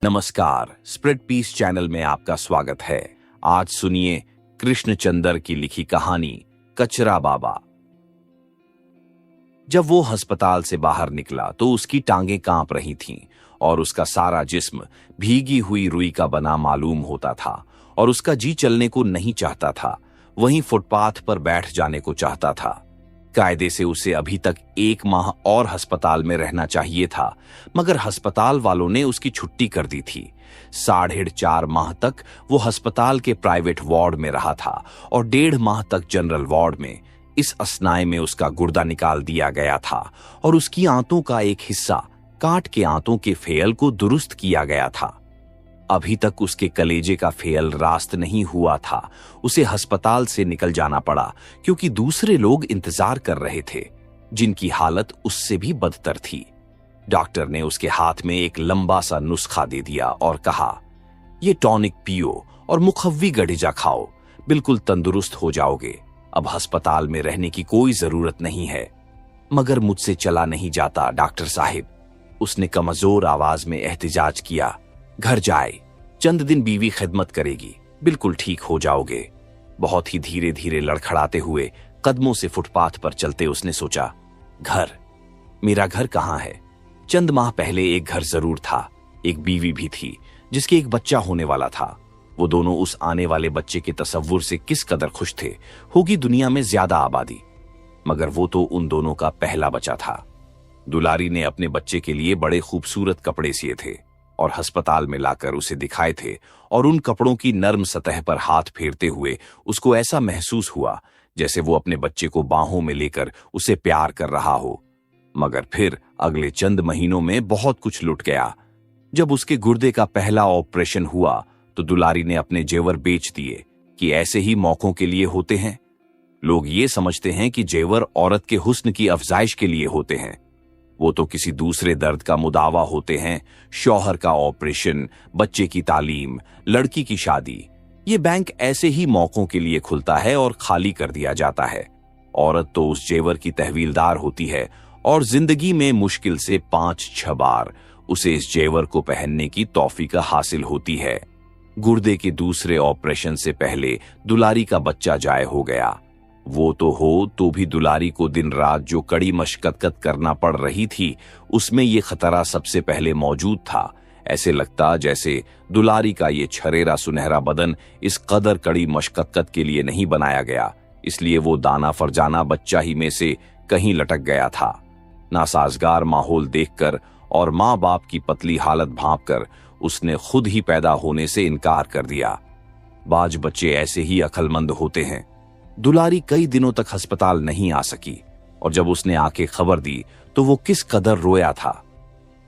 नमस्कार, spread piece channel में आपका स्वागत है। आज सुनिए कृष्णचंदर की लिखी कहानी कचरा बाबा। जब वो अस्पताल से बाहर निकला तो उसकी टांगें कांप रही थीं और उसका सारा जिस्म भीगी हुई रुई का बना मालूम होता था और उसका जी चलने को नहीं चाहता था, वहीं फुटपाथ पर बैठ जाने को चाहता था। कायदे से उसे अभी तक 1 माह और अस्पताल में रहना चाहिए था, मगर अस्पताल वालों ने उसकी छुट्टी कर दी थी। 4.5 माह तक वो अस्पताल के प्राइवेट वार्ड में रहा था और 1.5 माह तक जनरल वार्ड में। इस अस्नाय में उसका गुर्दा निकाल दिया गया था और उसकी आंतों का एक हिस्सा काट के आंतों के फेयल को दुरुस्त किया गया था। अभी तक उसके कलेजे का फेयल रास्त नहीं हुआ था। उसे अस्पताल से निकल जाना पड़ा क्योंकि दूसरे लोग इंतजार कर रहे थे जिनकी हालत उससे भी बदतर थी। डॉक्टर ने उसके हाथ में एक लंबा सा नुस्खा दे दिया और कहा, ये टॉनिक पियो और मुखव्वी गठिजा खाओ, बिल्कुल तंदुरुस्त हो जाओगे। अब अस्पताल में रहने की कोई जरूरत नहीं है। मगर मुझसे चला नहीं जाता डॉक्टर साहिब, उसने कमजोर आवाज में एहतिजाज किया। घर जाए, चंद दिन बीवी खिदमत करेगी, बिल्कुल ठीक हो जाओगे। बहुत ही धीरे धीरे लड़खड़ाते हुए कदमों से फुटपाथ पर चलते उसने सोचा, घर, मेरा घर कहाँ है? चंद माह पहले एक घर जरूर था, एक बीवी भी थी जिसके एक बच्चा होने वाला था। वो दोनों उस आने वाले बच्चे के तसव्वुर से किस कदर खुश थे। होगी दुनिया में ज्यादा आबादी, मगर वो तो उन दोनों का पहला बच्चा था। दुलारी ने अपने बच्चे के लिए बड़े खूबसूरत कपड़े सिए थे और अस्पताल में लाकर उसे दिखाए थे और उन कपड़ों की नर्म सतह पर हाथ फेरते हुए उसको ऐसा महसूस हुआ जैसे वो अपने बच्चे को बाहों में लेकर उसे प्यार कर रहा हो। मगर फिर अगले चंद महीनों में बहुत कुछ लुट गया। जब उसके गुर्दे का पहला ऑपरेशन हुआ तो दुलारी ने अपने जेवर बेच दिए कि ऐसे ही मौकों के लिए होते हैं। लोग ये समझते हैं कि जेवर औरत के हुस्न की अफजाइश के लिए होते हैं, वो तो किसी दूसरे दर्द का मुदावा होते हैं। शौहर का ऑपरेशन, बच्चे की तालीम, लड़की की शादी, ये बैंक ऐसे ही मौकों के लिए खुलता है और खाली कर दिया जाता है। औरत तो उस जेवर की तहवीलदार होती है और जिंदगी में मुश्किल से 5-6 बार उसे इस जेवर को पहनने की तौफीक हासिल होती है। गुर्दे के दूसरे ऑपरेशन से पहले दुलारी का बच्चा जाए हो गया। वो तो हो तो भी दुलारी को दिन रात जो कड़ी मशक्कत करना पड़ रही थी, उसमें ये खतरा सबसे पहले मौजूद था। ऐसे लगता जैसे दुलारी का ये छरेरा सुनहरा बदन इस कदर कड़ी मशक्कत के लिए नहीं बनाया गया, इसलिए वो दाना फरजाना बच्चा ही में से कहीं लटक गया था। नासाजगार माहौल देखकर और माँ बाप की पतली हालत भांपकर उसने खुद ही पैदा होने से इनकार कर दिया। बाज बच्चे ऐसे ही अक्लमंद होते हैं। दुलारी कई दिनों तक अस्पताल नहीं आ सकी और जब उसने आके खबर दी तो वो किस कदर रोया था।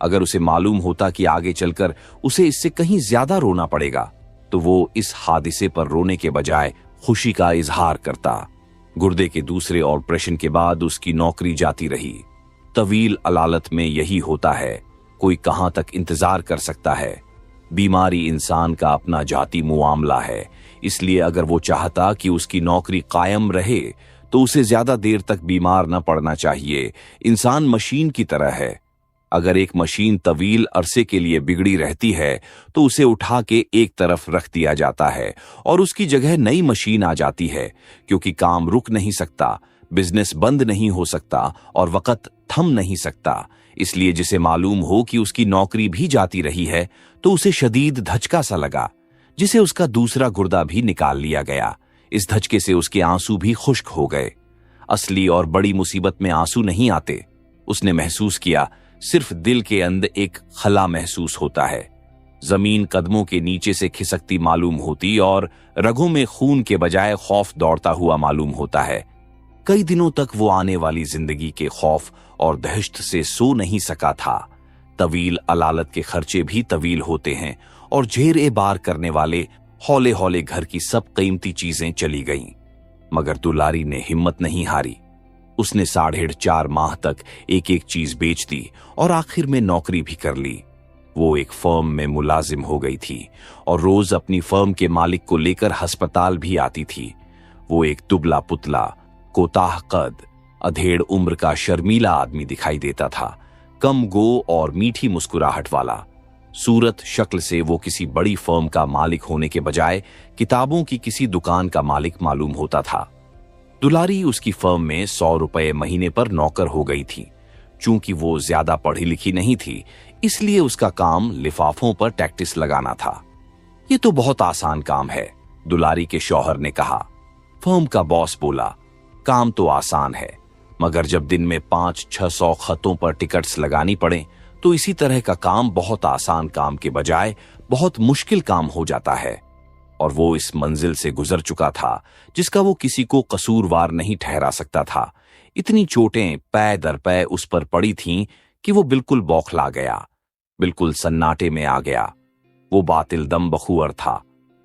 अगर उसे मालूम होता कि आगे चलकर उसे इससे कहीं ज्यादा रोना पड़ेगा तो वो इस हादिसे पर रोने के बजाय खुशी का इजहार करता। गुर्दे के दूसरे ऑपरेशन के बाद उसकी नौकरी जाती रही। तवील अलालत में यही होता है, कोई कहां तक इंतजार कर सकता है। बीमारी इंसान का अपना जाती मुआमला है, इसलिए अगर वो चाहता कि उसकी नौकरी कायम रहे तो उसे ज्यादा देर तक बीमार न पड़ना चाहिए। इंसान मशीन की तरह है, अगर एक मशीन तवील अरसे के लिए बिगड़ी रहती है तो उसे उठा के एक तरफ रख दिया जाता है और उसकी जगह नई मशीन आ जाती है, क्योंकि काम रुक नहीं सकता, बिजनेस बंद नहीं हो सकता और वक्त थम नहीं सकता। इसलिए जिसे मालूम हो कि उसकी नौकरी भी जाती रही है तो उसे शदीद धचका सा लगा, जिसे उसका दूसरा गुर्दा भी निकाल लिया गया। इस धचके से उसके आंसू भी खुश्क हो गए। असली और बड़ी मुसीबत में आंसू नहीं आते, उसने महसूस किया, सिर्फ दिल के अंदर एक खला महसूस होता है। जमीन कदमों के नीचे से खिसकती मालूम होती और रगों में खून के बजाय खौफ दौड़ता हुआ मालूम होता है। कई दिनों तक वो आने वाली जिंदगी के खौफ और दहशत से सो नहीं सका था। तवील अलालत के खर्चे भी तवील होते हैं और झेरे बार करने वाले हौले हौले घर की सब कीमती चीजें चली गईं। मगर दुलारी ने हिम्मत नहीं हारी। उसने 4.5 माह तक एक एक चीज बेच दी और आखिर में नौकरी भी कर ली। वो एक फर्म में मुलाजिम हो गई थी और रोज अपनी फर्म के मालिक को लेकर अस्पताल भी आती थी। वो एक दुबला पुतला, कोताह कद, अधेड़ उम्र का शर्मीला आदमी दिखाई देता था, कम गो और मीठी मुस्कुराहट वाला। सूरत शक्ल से वो किसी बड़ी फर्म का मालिक होने के बजाय किताबों की किसी दुकान का मालिक मालूम होता था। दुलारी उसकी फर्म में 100 रुपए महीने पर नौकर हो गई थी। चूंकि वो ज्यादा पढ़ी लिखी नहीं थी, इसलिए उसका काम लिफाफों पर टैक्टिस लगाना था। ये तो बहुत आसान काम है, दुलारी के शौहर ने कहा। फर्म का बॉस बोला, काम तो आसान है, मगर जब दिन में 500-600 खतों पर टिकट्स लगानी पड़े तो इसी तरह का काम बहुत आसान काम के बजाय बहुत मुश्किल काम हो जाता है। और वो इस मंजिल से गुजर चुका था जिसका वो किसी को कसूरवार नहीं ठहरा सकता था। इतनी चोटें पै दर पै उस पर पड़ी थीं कि वो बिल्कुल बौखला गया, बिल्कुल सन्नाटे में आ गया। वो बातिल दम बखूअर था।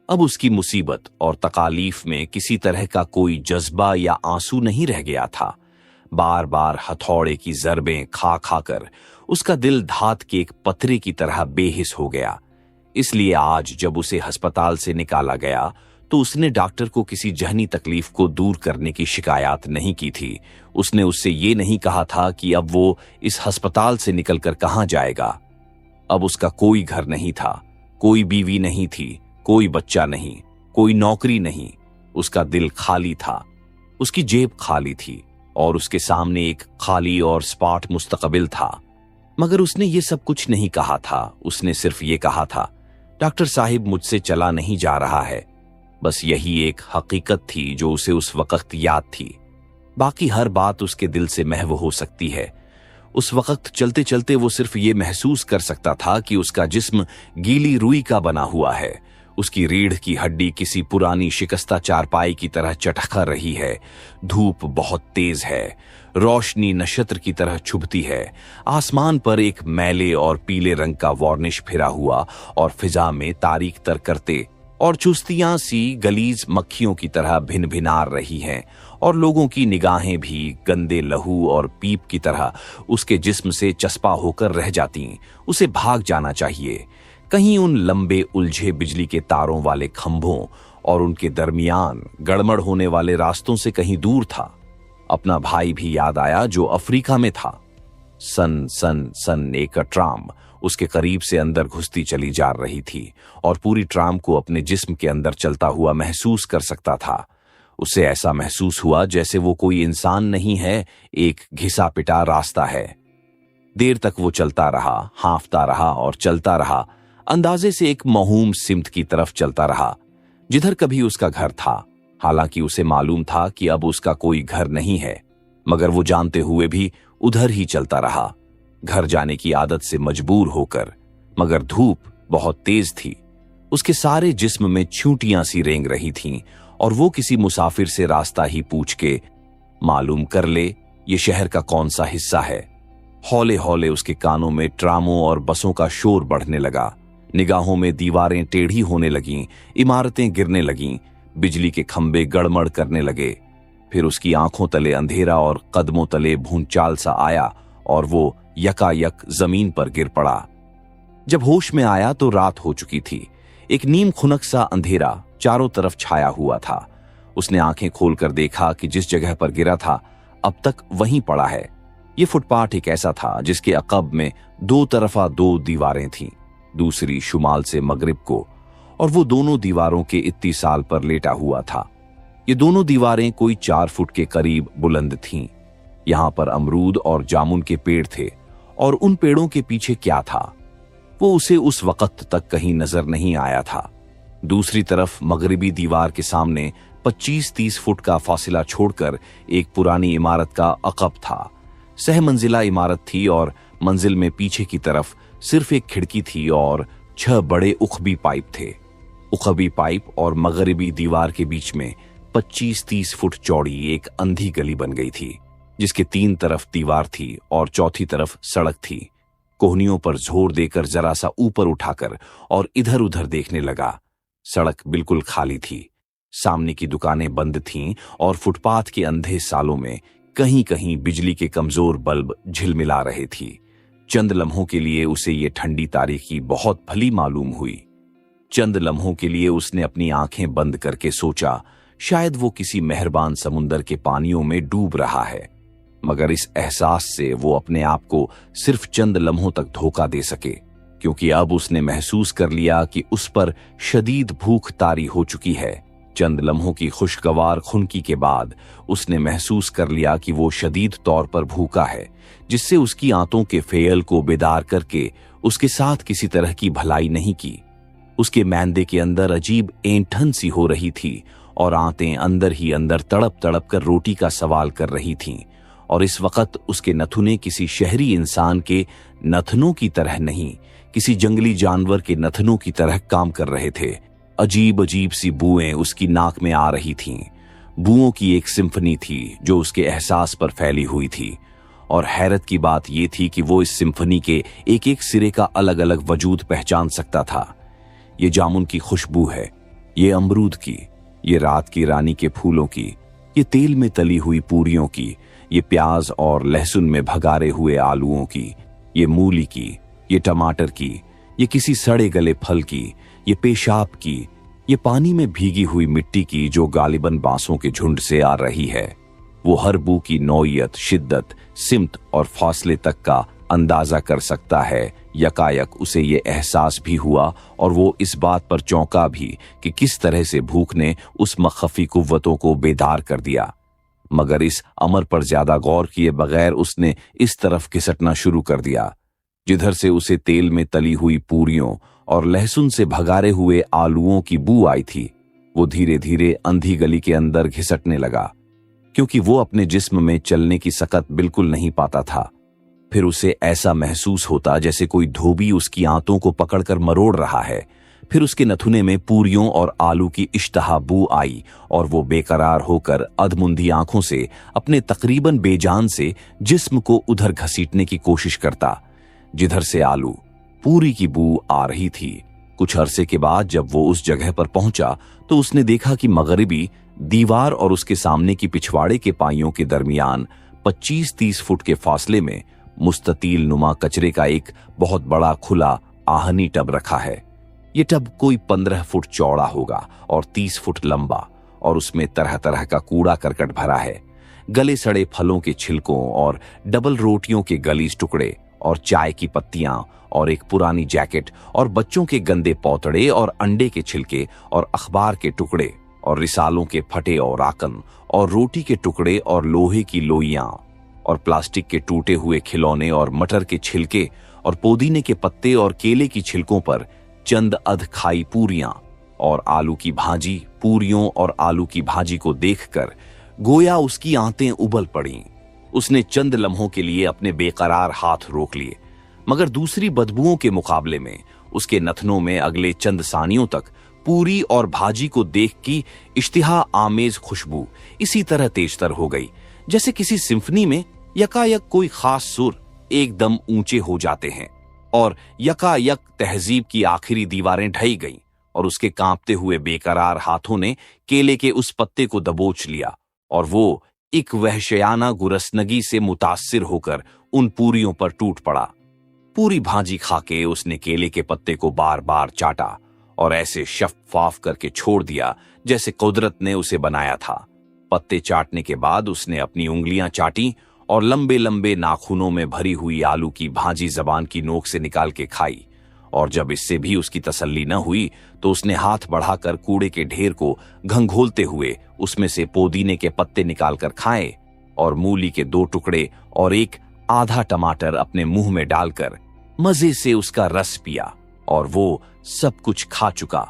अब उसकी मुसीबत और तकालीफ में किसी तरह का कोई जज्बा या आंसू नहीं रह गया था। बार बार हथौड़े की जरबें खा खाकर उसका दिल धात के एक पत्रे की तरह बेहिस हो गया। इसलिए आज जब उसे अस्पताल से निकाला गया तो उसने डॉक्टर को किसी जहनी तकलीफ को दूर करने की शिकायत नहीं की थी। उसने उससे ये नहीं कहा था कि अब वो इस अस्पताल से निकलकर कहां जाएगा। अब उसका कोई घर नहीं था, कोई बीवी नहीं थी, कोई बच्चा नहीं, कोई नौकरी नहीं। उसका दिल खाली था, उसकी जेब खाली थी और उसके सामने एक खाली और स्पाट मुस्तकबिल था। मगर उसने ये सब कुछ नहीं कहा था। उसने सिर्फ ये कहा था, डॉक्टर साहिब मुझसे चला नहीं जा रहा है। बस यही एक हकीकत थी जो उसे उस वक्त याद थी। बाकी हर बात उसके दिल से महव हो सकती है। उस वक्त चलते चलते वो सिर्फ ये महसूस कर सकता था कि उसका जिस्म गीली रुई का बना हुआ है। उसकी रीढ़ की हड्डी किसी पुरानी शिकस्ता चारपाई की तरह चटखा रही है। धूप बहुत तेज है, रोशनी नक्षत्र की तरह छुपती है। आसमान पर एक मैले और पीले रंग का वार्निश फिरा हुआ और फिजा में तारीख तर करते और चुस्तियां सी गलीज मक्खियों की तरह भिन भिनार रही हैं और लोगों की निगाहें भी गंदे लहू और पीप की तरह उसके जिस्म से चस्पा होकर रह जाती। उसे भाग जाना चाहिए, कहीं उन लंबे उलझे बिजली के तारों वाले खंभों और उनके दरमियान गड़बड़ होने वाले रास्तों से कहीं दूर था। अपना भाई भी याद आया जो अफ्रीका में था। सन सन सन एक ट्राम उसके करीब से अंदर घुसती चली जा रही थी और पूरी ट्राम को अपने जिस्म के अंदर चलता हुआ महसूस कर सकता था। उसे ऐसा महसूस हुआ जैसे वो कोई इंसान नहीं है, एक घिसा पिटा रास्ता है। देर तक वो चलता रहा, हांफता रहा और चलता रहा, अंदाजे से एक मौहूम सिमत की तरफ चलता रहा जिधर कभी उसका घर था। हालांकि उसे मालूम था कि अब उसका कोई घर नहीं है, मगर वो जानते हुए भी उधर ही चलता रहा, घर जाने की आदत से मजबूर होकर। मगर धूप बहुत तेज थी, उसके सारे जिस्म में छूटियां सी रेंग रही थीं और वो किसी मुसाफिर से रास्ता ही पूछ के मालूम कर ले ये शहर का कौन सा हिस्सा है। हौले हौले उसके कानों में ट्रामों और बसों का शोर बढ़ने लगा। निगाहों में दीवारें टेढ़ी होने लगीं, इमारतें गिरने लगीं, बिजली के खंभे गड़मड़ करने लगे। फिर उसकी आंखों तले अंधेरा और कदमों तले भूंचाल सा आया और वो यकायक जमीन पर गिर पड़ा। जब होश में आया तो रात हो चुकी थी। एक नीम खुनक सा अंधेरा चारों तरफ छाया हुआ था। उसने आंखें खोलकर देखा कि जिस जगह पर गिरा था अब तक वहीं पड़ा है। ये फुटपाथ एक ऐसा था जिसके अकब में दो तरफा दो दीवारें थीं, दूसरी शुमाल से मगरिब को, और वो दोनों दीवारों के इत्तिसाल पर लेटा हुआ था। ये दोनों दीवारें कोई 4 फुट के करीब बुलंद थीं। यहां पर अमरूद और जामुन के पेड़ थे और उन पेड़ों के पीछे क्या था वो उसे उस वक्त तक कहीं नजर नहीं आया था। दूसरी तरफ मगरिबी दीवार के सामने 25-30 फुट का फासिला छोड़कर एक पुरानी इमारत का अकब था। सह मंजिला इमारत थी और मंजिल में पीछे की तरफ सिर्फ एक खिड़की थी और 6 बड़े उखबी पाइप थे। उखबी पाइप और मगरिबी दीवार के बीच में 25-30 फुट चौड़ी एक अंधी गली बन गई थी जिसके 3 तरफ दीवार थी और चौथी तरफ सड़क थी। कोहनियों पर जोर देकर जरा सा ऊपर उठाकर और इधर उधर देखने लगा। सड़क बिल्कुल खाली थी। सामने की दुकानें बंद थीं और फुटपाथ के अंधे सालों में कहीं कहीं बिजली के कमजोर बल्ब झिलमिला रहे थी। चंद लम्हों के लिए उसे ये ठंडी तारीखी बहुत भली मालूम हुई। चंद लम्हों के लिए उसने अपनी आंखें बंद करके सोचा शायद वो किसी मेहरबान समुंदर के पानियों में डूब रहा है, मगर इस एहसास से वो अपने आप को सिर्फ चंद लम्हों तक धोखा दे सके। क्योंकि अब उसने महसूस कर लिया कि उस पर शदीद भूख तारी हो चुकी है। चंद लम्हों की खुशगवार खुनकी के बाद उसने महसूस कर लिया कि वो शदीद तौर पर भूखा है, जिससे उसकी आंतों के फेयल को बेदार करके उसके साथ किसी तरह की भलाई नहीं की। उसके मैंदे के अंदर अजीब ऐंठन सी हो रही थी और आंतें अंदर ही अंदर तड़प तड़प कर रोटी का सवाल कर रही थीं। और इस वक्त उसके नथुने किसी शहरी इंसान के नथनों की तरह नहीं, किसी जंगली जानवर के नथनों की तरह काम कर रहे थे। अजीब अजीब सी बुएं उसकी नाक में आ रही थीं। बुओं की एक सिम्फनी थी जो उसके एहसास पर फैली हुई थी। और हैरत की बात यह थी कि वो इस सिम्फनी के एक एक सिरे का अलग अलग वजूद पहचान सकता था। ये जामुन की खुशबू है, ये अमरूद की, ये रात की रानी के फूलों की, ये तेल में तली हुई पूरियों की, ये प्याज और लहसुन में भगारे हुए आलूओं की, ये मूली की, ये टमाटर की, ये किसी सड़े गले फल की, ये पेशाब की, ये पानी में भीगी हुई मिट्टी की जो गालिबन बांसों के झुंड से आ रही है। वो हर बू की नौइयत, शिद्दत, सिमत और फासले तक का अंदाजा कर सकता है। यकायक उसे ये एहसास भी हुआ और वो इस बात पर चौंका भी कि किस तरह से भूख ने उस मखफी कुव्वतों को बेदार कर दिया। मगर इस अमर पर ज्यादा गौर किए बगैर उसने इस तरफ घिसटना शुरू कर दिया जिधर से उसे तेल में तली हुई पूरियों और लहसुन से भगारे हुए आलूओं की बू आई थी। वो धीरे धीरे अंधी गली के अंदर घिसटने लगा, क्योंकि वो अपने जिस्म में चलने की सकत बिल्कुल नहीं पाता था। फिर उसे ऐसा महसूस होता जैसे कोई धोबी उसकी आंतों को पकड़कर मरोड़ रहा है। फिर उसके नथुने में पूरियों और आलू की इश्तहा बू आई और वो बेकरार होकर अधमुंधी आंखों से अपने तकरीबन बेजान से जिस्म को उधर घसीटने की कोशिश करता जिधर से आलू पूरी की बू आ रही थी। कुछ अरसे के बाद जब वो उस जगह पर पहुंचा तो उसने देखा कि मगरिबी दीवार और उसके सामने की पिछवाड़े के पाइयों के दरमियान 25-30 फुट के फासले में मुस्ततील नुमा कचरे का एक बहुत बड़ा खुला आहनी टब रखा है। ये टब कोई 15 फुट चौड़ा होगा और 30 फुट लंबा, और उसमें तरह तरह का कूड़ा करकट भरा है। गले सड़े फलों के छिलकों और डबल रोटियों के गलीज टुकड़े और चाय की पत्तियां और एक पुरानी जैकेट और बच्चों के गंदे पौतड़े और अंडे के छिलके और अखबार के टुकड़े और रिसालों के फटे और आकन और रोटी के टुकड़े और लोहे की लोइयां और प्लास्टिक के टूटे हुए खिलौने और मटर के छिलके और पुदीने के पत्ते और केले की छिलकों पर चंद अध खाई पूरियां और आलू की भाजी। पूरियों और आलू की भाजी को देखकर गोया उसकी आंतें उबल पड़ी। उसने चंद लम्हों के लिए अपने बेकरार हाथ रोक लिए, मगर दूसरी बदबुओं के मुकाबले में उसके नथनों में अगले चंद सानियों तक पूरी और भाजी को देख की इश्तिहा आमेज खुशबू इसी तरह तेजतर हो गई जैसे किसी सिम्फनी में यकायक कोई खास सुर एकदम ऊंचे हो जाते हैं और यकायक तहजीब की आखिरी दीवारें ढही गईं और उसके कांपते हुए बेकरार हाथों ने केले के उस पत्ते को दबोच लिया और वो एक वहशियाना गुरसनगी से मुतासिर होकर उन पूरियों पर टूट पड़ा। पूरी भाजी खाके उसने केले के पत्ते को बार बार चाटा और ऐसे शफ़ाफ़ करके छोड़ दिया जैसे कुदरत ने उसे बनाया था। पत्ते चाटने के बाद उसने अपनी उंगलियां चाटी और लंबे लंबे नाखूनों में भरी हुई आलू की भाजी जबान की नोक से निकाल के खाई। और जब इससे भी उसकी तसल्ली न हुई तो उसने हाथ बढ़ाकर कूड़े के ढेर को घंघोलते हुए उसमें से पुदीने के पत्ते निकालकर खाए और मूली के 2 टुकड़े और एक आधा टमाटर अपने मुंह में डालकर मजे से उसका रस पिया। और वो सब कुछ खा चुका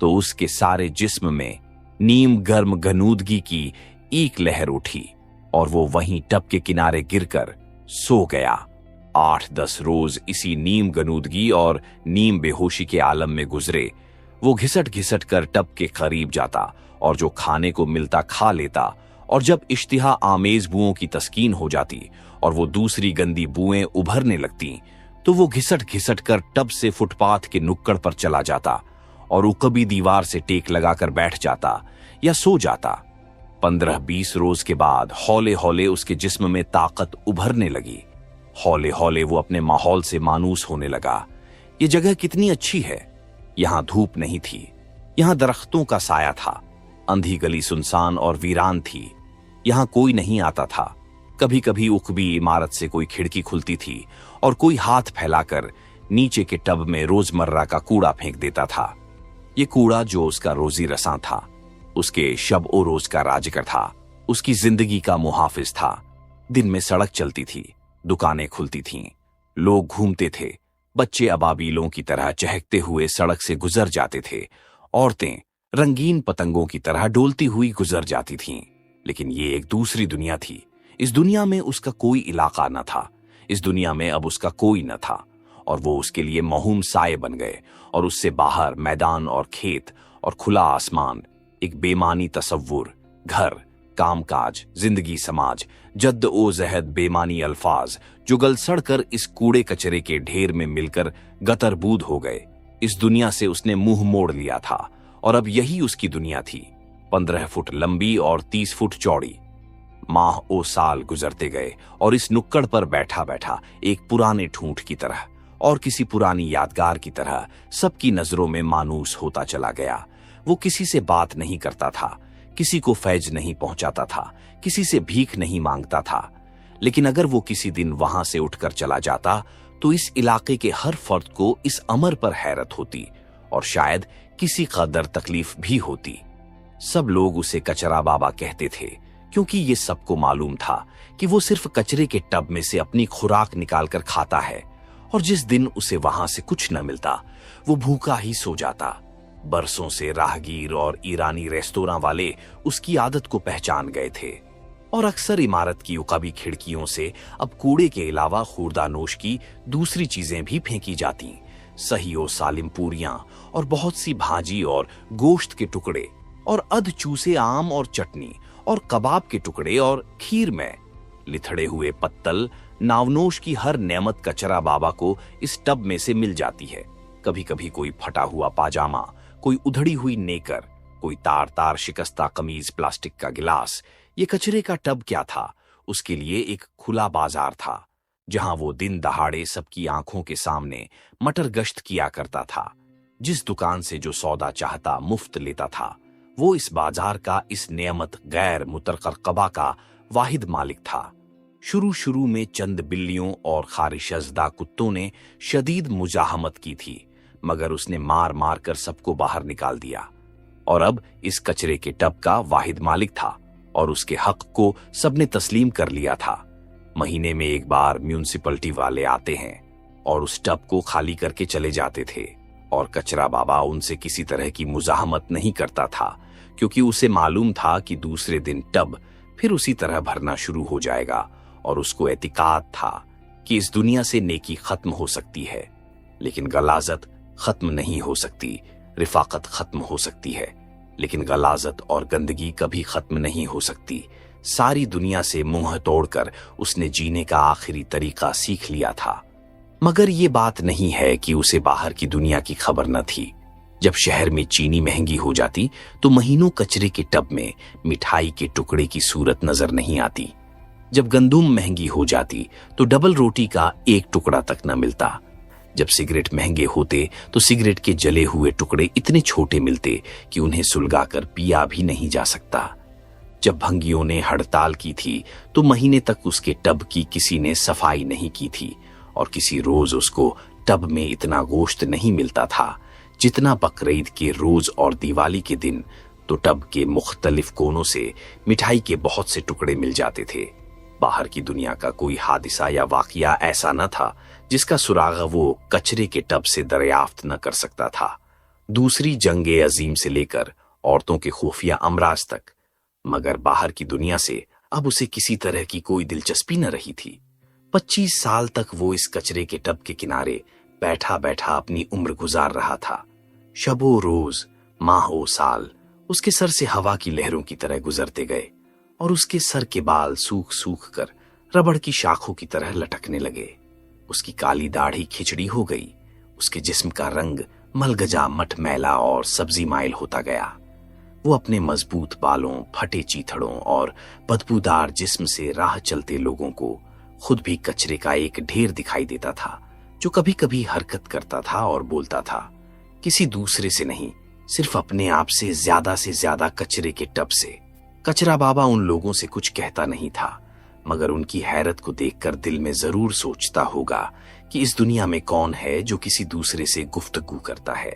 तो उसके सारे जिस्म में नीम गर्म गनूदगी की एक लहर उठी और वो वहीं टब के किनारे गिरकर सो गया। 8-10 रोज इसी नीम गनूदगी और नीम बेहोशी के आलम में गुजरे। वो घिसट घिसट कर टब के करीब जाता और जो खाने को मिलता खा लेता, और जब इश्तिहा आमेज बुओं की तस्कीन हो जाती और वो दूसरी गंदी बुएं उभरने लगती तो वो घिसट घिसट कर टब से फुटपाथ के नुक्कड़ पर चला जाता और उकबी दीवार से टेक लगाकर बैठ जाता या सो जाता। 15-20 रोज के बाद हौले हौले उसके जिस्म में ताकत उभरने लगी। हौले हौले वो अपने माहौल से मानूस होने लगा। ये जगह कितनी अच्छी है। यहां धूप नहीं थी, यहां दरख्तों का साया था। अंधी गली सुनसान और वीरान थी। यहां कोई नहीं आता था। कभी कभी उकबी इमारत से कोई खिड़की खुलती थी और कोई हाथ फैलाकर नीचे के टब में रोजमर्रा का कूड़ा फेंक देता था। ये कूड़ा जो उसका रोजी रसां था, उसके शब ओ रोज का राजगर था, उसकी जिंदगी का मुहाफिज था। दिन में सड़क चलती थी, दुकानें खुलती थीं, लोग घूमते थे, बच्चे अबाबीलों की तरह चहकते हुए सड़क से गुजर जाते थे, औरतें रंगीन पतंगों की तरह डोलती हुई गुजर जाती थीं। लेकिन ये एक दूसरी दुनिया थी। इस दुनिया में उसका कोई इलाका न था। इस दुनिया में अब उसका कोई न था और वो उसके लिए मौहूम साए बन गए। और उससे बाहर मैदान और खेत और खुला आसमान, एक बेमानी तसव्वुर, घर, कामकाज, जिंदगी, समाज, जद्द ओ जहद, बेमानी अल्फाज जो गल सड़कर इस कूड़े कचरे के ढेर में मिलकर गतरबूद हो गए। इस दुनिया से उसने मुंह मोड़ लिया था और अब यही उसकी दुनिया थी, 15 फुट लंबी और 30 फुट चौड़ी। माह ओ साल गुजरते गए और इस नुक्कड़ पर बैठा बैठा एक पुराने ठूंठ की तरह और किसी पुरानी यादगार की तरह सबकी नजरों में मानूस होता चला गया। वो किसी से बात नहीं करता था, किसी को फैज नहीं पहुंचाता था, किसी से भीख नहीं मांगता था। लेकिन अगर वो किसी दिन वहां से उठकर चला जाता तो इस इलाके के हर फर्द को इस अमर पर हैरत होती और शायद किसी कदर तकलीफ भी होती। सब लोग उसे कचरा बाबा कहते थे क्योंकि ये सबको मालूम था कि वो सिर्फ कचरे के टब में से अपनी खुराक निकालकर खाता है और जिस दिन उसे वहां से कुछ न मिलता वो भूखा ही सो जाता। बरसों से राहगीर और ईरानी रेस्तोरां वाले उसकी आदत को पहचान गए थे और अक्सर इमारत की उकाबी खिड़कियों से अब कूड़े के अलावा खुर्दानोश की दूसरी चीजें भी फेंकी जाती। सही और सालिम पूरियां और बहुत सी भाजी और गोश्त के टुकड़े और अध चूसे आम और चटनी और कबाब के टुकड़े और खीर में लिथड़े हुए पत्तल, नावनोश की हर नेमत कचरा बाबा को इस टब में से मिल जाती है। कभी कभी कोई फटा हुआ पाजामा, कोई उधड़ी हुई नेकर, कोई तार तार शिकस्ता कमीज, प्लास्टिक का गिलास। ये कचरे का टब क्या था, उसके लिए एक खुला बाजार था जहां वो दिन दहाड़े सबकी आंखों के सामने मटर गश्त किया करता था। जिस दुकान से जो सौदा चाहता मुफ्त लेता था, वो इस बाजार का, इस नेमत गैर मुतरकबा का वाहिद मालिक था। शुरू में चंद बिल्लियों और खारिशजदा कुत्तों ने शदीद मुजाहमत की थी, मगर उसने मार मार कर सबको बाहर निकाल दिया और अब इस कचरे के टब का वाहिद मालिक था और उसके हक को सबने तस्लीम कर लिया था। महीने में एक बार म्यूनिसिपलिटी वाले आते हैं और उस टब को खाली करके चले जाते थे और कचरा बाबा उनसे किसी तरह की मुजाहमत नहीं करता था क्योंकि उसे मालूम था कि दूसरे दिन टब फिर उसी तरह भरना शुरू हो जाएगा और उसको एतिकाद था कि इस दुनिया से नेकी खत्म हो सकती है, लेकिन गलाजत खत्म नहीं हो सकती। रिफाकत खत्म हो सकती है, लेकिन गलाजत और गंदगी कभी खत्म नहीं हो सकती। सारी दुनिया से मुंह तोड़कर उसने जीने का आखिरी तरीका सीख लिया था। मगर ये बात नहीं है कि उसे बाहर की दुनिया की खबर न थी। जब शहर में चीनी महंगी हो जाती तो महीनों कचरे के टब में मिठाई के टुकड़े की सूरत नजर नहीं आती। जब गंदुम महंगी हो जाती तो डबल रोटी का एक टुकड़ा तक न मिलता। जब सिगरेट महंगे होते तो सिगरेट के जले हुए टुकड़े इतने छोटे मिलते कि उन्हें सुलगाकर पिया भी नहीं जा सकता। जब भंगियों ने हड़ताल की थी तो महीने तक उसके टब की किसी ने सफाई नहीं की थी और किसी रोज उसको टब में इतना गोश्त नहीं मिलता था जितना बकरीद के रोज और दिवाली के दिन तो टब के मुख्तलिफ कोनों से मिठाई के बहुत से टुकड़े मिल जाते थे। बाहर की दुनिया का कोई हादिसा या वाकया ऐसा न था जिसका सुराग वो कचरे के टब से दरियाफ्त न कर सकता था। दूसरी जंगे अजीम से लेकर औरतों के खुफिया अमराज तक। मगर बाहर की दुनिया से अब उसे किसी तरह की कोई दिलचस्पी न रही थी। 25 साल तक वो इस कचरे के टब के किनारे बैठा बैठा अपनी उम्र गुजार रहा था। शबो रोज, माहो साल उसके सर से हवा की लहरों की तरह गुजरते गए और उसके सर के बाल सूख सूख कर रबड़ की शाखों की तरह लटकने लगे। उसकी काली दाढ़ी खिचड़ी हो गई। उसके जिस्म का रंग मलगजा, मटमैला और सब्जी माइल होता गया। वो अपने मजबूत बालों, फटे चीथड़ों और बदबूदार जिस्म से राह चलते लोगों को खुद भी कचरे का एक ढेर दिखाई देता था जो कभी कभी हरकत करता था और बोलता था, किसी दूसरे से नहीं, सिर्फ अपने आप से ज्यादा कचरे के टब से। कचरा बाबा उन लोगों से कुछ कहता नहीं था, मगर उनकी हैरत को देखकर दिल में जरूर सोचता होगा कि इस दुनिया में कौन है जो किसी दूसरे से गुफ्तगू करता है।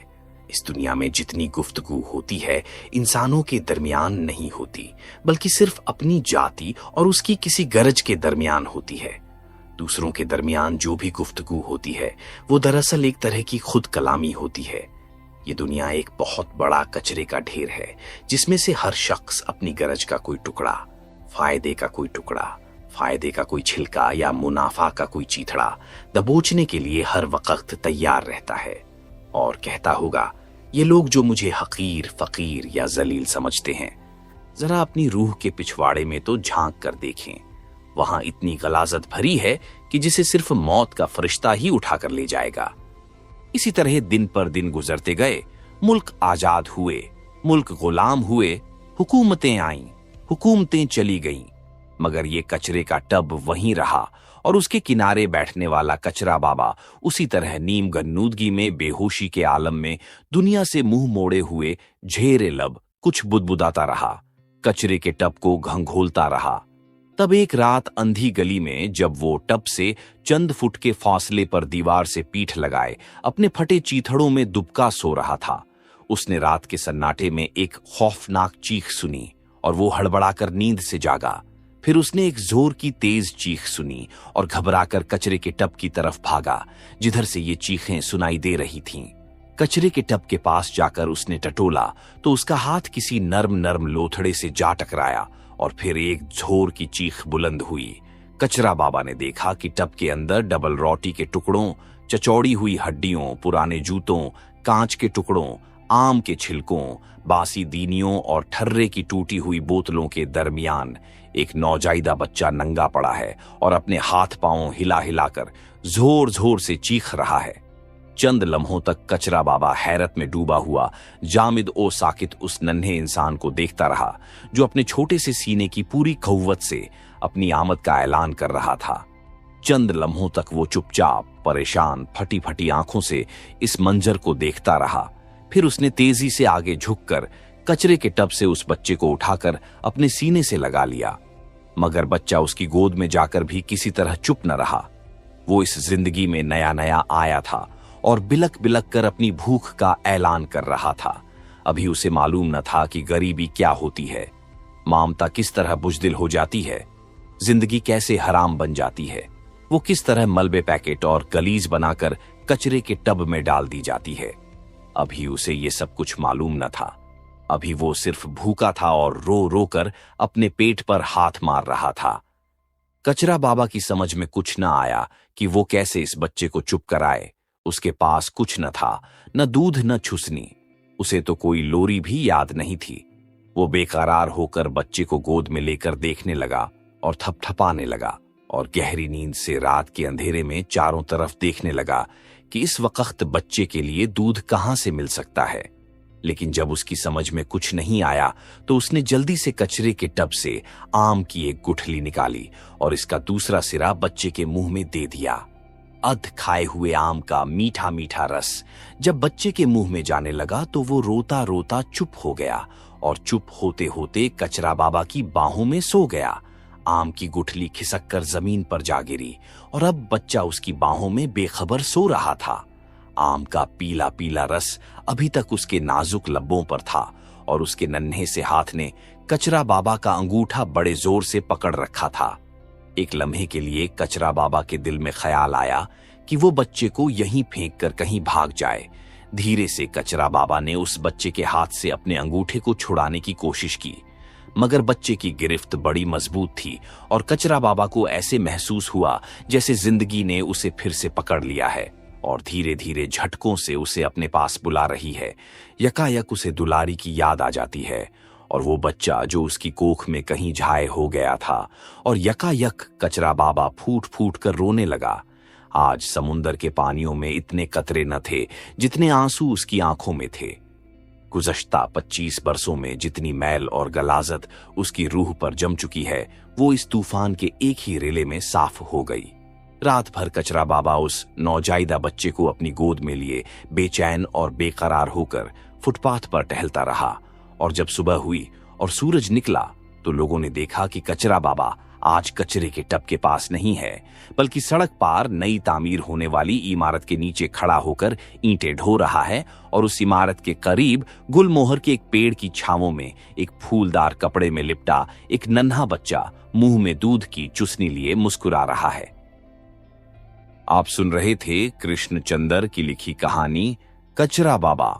इस दुनिया में जितनी गुफ्तगू होती है इंसानों के दरमियान नहीं होती, बल्कि सिर्फ अपनी जाति और उसकी किसी गरज के दरमियान होती है। दूसरों के दरमियान जो भी गुफ्तगू होती है वो दरअसल एक तरह की खुद कलामी होती है। ये दुनिया एक बहुत बड़ा कचरे का ढेर है जिसमें से हर शख्स अपनी गरज का कोई टुकड़ा, फायदे का कोई टुकड़ा, फायदे का कोई छिलका या मुनाफा का कोई चीथड़ा दबोचने के लिए हर वक्त तैयार रहता है। और कहता होगा, ये लोग जो मुझे हकीर, फकीर या जलील समझते हैं, जरा अपनी रूह के पिछवाड़े में तो झांक कर देखें। वहां इतनी गलाजत भरी है कि जिसे सिर्फ मौत का फरिश्ता ही उठाकर ले जाएगा। इसी तरह दिन पर दिन गुजरते गए, मुल्क आजाद हुए, मुल्क गुलाम हुए, हुकूमतें आईं, हुकूमतें चली गईं, मगर ये कचरे का टब वहीं रहा और उसके किनारे बैठने वाला कचरा बाबा उसी तरह नीम गन्नूदगी में बेहोशी के आलम में दुनिया से मुंह मोड़े हुए झेरे लब कुछ बुदबुदाता रहा, कचरे के टब को घंघोलता रहा। तब एक रात अंधी गली में जब वो टब से चंद फुट के फासले पर दीवार से पीठ लगाए अपने फटे चीथड़ों में दुबका सो रहा था, उसने रात के सन्नाटे में एक खौफनाक चीख सुनी और वो हड़बड़ाकर नींद से जागा। फिर उसने एक जोर की तेज चीख सुनी और घबराकर कचरे के टब की तरफ भागा जिधर से ये चीखें सुनाई दे रही थीं। कचरे के टब के पास जाकर उसने टटोला तो उसका हाथ किसी नर्म नर्म लोथड़े से जा टकराया और फिर एक जोर की चीख बुलंद हुई। कचरा बाबा ने देखा कि टब के अंदर डबल रोटी के टुकड़ों, चचौड़ी हुई हड्डियों, पुराने जूतों, कांच के टुकड़ों, आम के छिलकों, बासी दीनियों और ठर्रे की टूटी हुई बोतलों के दरमियान एक नौजायदा बच्चा नंगा पड़ा है और अपने हाथ पांव हिला हिलाकर जोर जोर से चीख रहा है। चंद लम्हों तक कचरा बाबा हैरत में डूबा हुआ जामिद ओ साकित उस नन्हे इंसान को देखता रहा जो अपने छोटे से सीने की पूरी कव्वत से अपनी आमद का ऐलान कर रहा था। चंद लम्हों तक वो चुपचाप, परेशान, फटी फटी आंखों से इस मंजर को देखता रहा। फिर उसने तेजी से आगे झुककर कचरे के टब से उस बच्चे को उठाकर अपने सीने से लगा लिया, मगर बच्चा उसकी गोद में जाकर भी किसी तरह चुप न रहा। वो इस जिंदगी में नया नया आया था और बिलक बिलक कर अपनी भूख का ऐलान कर रहा था। अभी उसे मालूम न था कि गरीबी क्या होती है, ममता किस तरह बुज़दिल हो जाती है, जिंदगी कैसे हराम बन जाती है, वो किस तरह मलबे पैकेट और गलीज बनाकर कचरे के टब में डाल दी जाती है। अभी उसे ये सब कुछ मालूम न था। अभी वो सिर्फ भूखा था और रो रो कर अपने पेट पर हाथ मार रहा था। कचरा बाबा की समझ में कुछ न आया कि वो कैसे इस बच्चे को चुप कराए। उसके पास कुछ न था, न दूध न छुसनी, उसे तो कोई लोरी भी याद नहीं थी। वो बेकरार होकर बच्चे को गोद में लेकर देखने लगा और थपथपाने लगा और गहरी नींद से रात के अंधेरे में चारों तरफ देखने लगा कि इस वक्त बच्चे के लिए दूध कहां से मिल सकता है। लेकिन जब उसकी समझ में कुछ नहीं आया तो उसने जल्दी से कचरे के टब से आम की एक गुठली निकाली और इसका दूसरा सिरा बच्चे के मुंह में दे दिया। अध खाए हुए आम का मीठा मीठा रस जब बच्चे के मुंह में जाने लगा तो वो रोता रोता चुप हो गया और चुप होते होते कचरा बाबा की बाहों में सो गया। आम की गुठली खिसक कर जमीन पर जा गिरी और अब बच्चा उसकी बाहों में बेखबर सो रहा था। आम का पीला पीला रस अभी तक उसके नाजुक लब्बों पर था और उसके नन्हे से हाथ ने कचरा बाबा का अंगूठा बड़े जोर से पकड़ रखा था। एक लम्हे के लिए कचरा बाबा के दिल में ख्याल आया कि वो बच्चे को यहीं फेंक कर कहीं भाग जाए। धीरे से कचरा बाबा ने उस बच्चे के हाथ से अपने अंगूठे को छुड़ाने की कोशिश की, मगर बच्चे की गिरफ्त बड़ी मजबूत थी और कचरा बाबा को ऐसे महसूस हुआ जैसे जिंदगी ने उसे फिर से पकड़ लिया है और धीरे धीरे झटकों से उसे अपने पास बुला रही है। यकायक उसे दुलारी की याद आ जाती है और वो बच्चा जो उसकी कोख में कहीं झाए हो गया था और यकायक कचरा बाबा फूट फूट कर रोने लगा। आज समुंदर के पानियों में इतने कतरे न थे जितने आंसू उसकी आंखों में थे। गुज़श्ता 25 बरसों में जितनी मैल और गलाजत उसकी रूह पर जम चुकी है वो इस तूफान के एक ही रेले में साफ हो गई। रात भर कचरा बाबा उस नौजायदा बच्चे को अपनी गोद में लिए बेचैन और बेकरार होकर फुटपाथ पर टहलता रहा और जब सुबह हुई और सूरज निकला तो लोगों ने देखा कि कचरा बाबा आज कचरे के टब के पास नहीं है, बल्कि सड़क पार नई तामीर होने वाली इमारत के नीचे खड़ा होकर ईंटें ढो रहा है और उस इमारत के करीब गुलमोहर के एक पेड़ की छांवों में एक फूलदार कपड़े में लिपटा एक नन्हा बच्चा मुंह में दूध की चुसनी लिए मुस्कुरा रहा है। आप सुन रहे थे कृष्णचंद्र की लिखी कहानी कचरा बाबा।